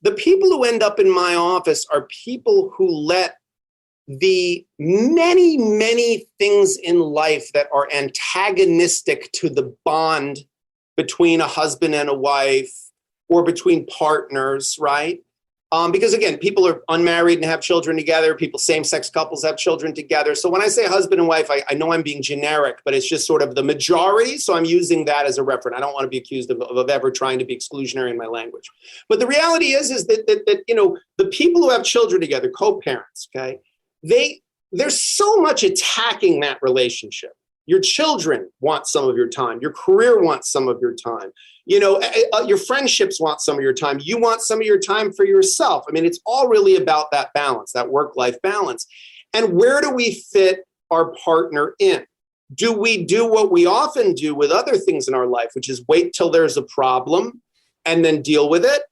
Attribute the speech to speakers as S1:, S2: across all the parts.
S1: the people who end up in my office are people who let the many, many things in life that are antagonistic to the bond between a husband and a wife or between partners, right? Because again, people are unmarried and have children together. People, same-sex couples have children together. So when I say husband and wife, I know I'm being generic, but it's just sort of the majority. So I'm using that as a reference. I don't want to be accused of ever trying to be exclusionary in my language. But the reality is that you know, the people who have children together, co-parents, okay, there's so much attacking that relationship. Your children want some of your time. Your career wants some of your time. You know, your friendships want some of your time. You want some of your time for yourself. I mean, it's all really about that balance, that work-life balance. And where do we fit our partner in? Do we do what we often do with other things in our life, which is wait till there's a problem and then deal with it?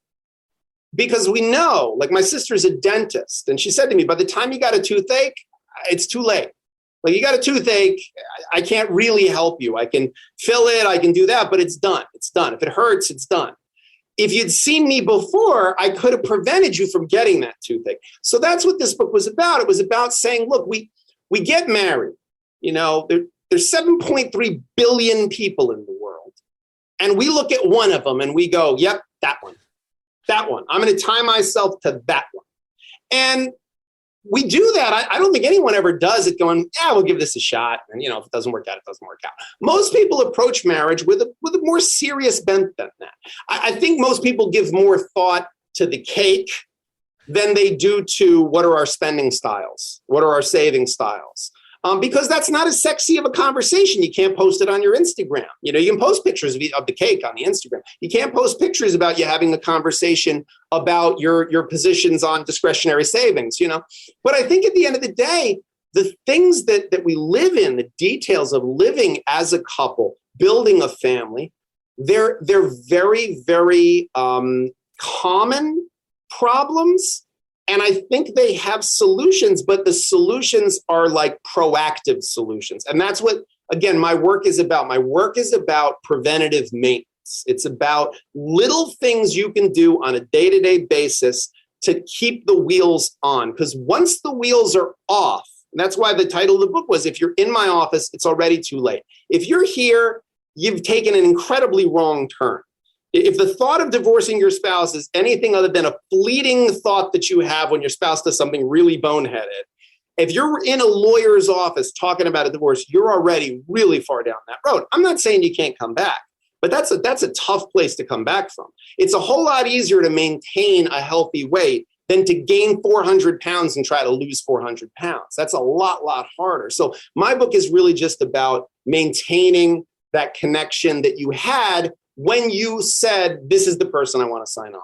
S1: Because we know, like my sister's a dentist, and she said to me, by the time you got a toothache, it's too late. Like, you got a toothache, I can't really help you. I can fill it, I can do that, but it's done. It's done. If it hurts, it's done. If you'd seen me before, I could have prevented you from getting that toothache. So that's what this book was about. It was about saying, look, we get married. You know, there's 7.3 billion people in the world. And we look at one of them and we go, yep, that one. That one. I'm going to tie myself to that one. And we do that. I don't think anyone ever does it going, yeah, we'll give this a shot. And, you know, if it doesn't work out, it doesn't work out. Most people approach marriage with a more serious bent than that. I think most people give more thought to the cake than they do to what are our spending styles? What are our saving styles? Because that's not as sexy of a conversation. You can't post it on your Instagram. You know, you can post pictures of the cake on the Instagram. You can't post pictures about you having a conversation about your positions on discretionary savings, you know. But I think at the end of the day, the things that we live in, the details of living as a couple, building a family, they're very, very common problems. And I think they have solutions, but the solutions are like proactive solutions. And that's what, again, my work is about. My work is about preventative maintenance. It's about little things you can do on a day-to-day basis to keep the wheels on. Because once the wheels are off, and that's why the title of the book was, if you're in my office, it's already too late. If you're here, you've taken an incredibly wrong turn. If the thought of divorcing your spouse is anything other than a fleeting thought that you have when your spouse does something really boneheaded, if you're in a lawyer's office talking about a divorce, you're already really far down that road. I'm not saying you can't come back, but that's a tough place to come back from. It's a whole lot easier to maintain a healthy weight than to gain 400 pounds and try to lose 400 pounds. That's a lot harder. So my book is really just about maintaining that connection that you had when you said, this is the person I want to sign on.